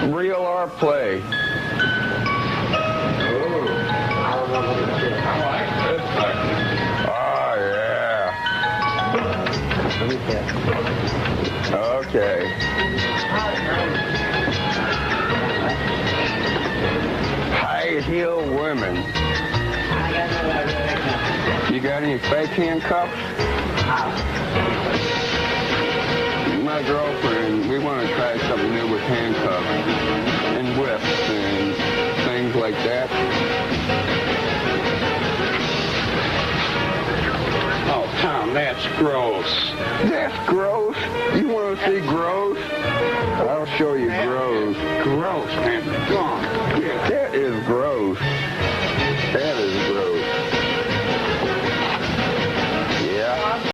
Real or play? Oh, yeah. Okay. High heel women. You got any fake handcuffs? My girlfriend, we want to try something new with handcuffs and whips and things like that. Oh, Tom, that's gross. That's gross. You want to see gross?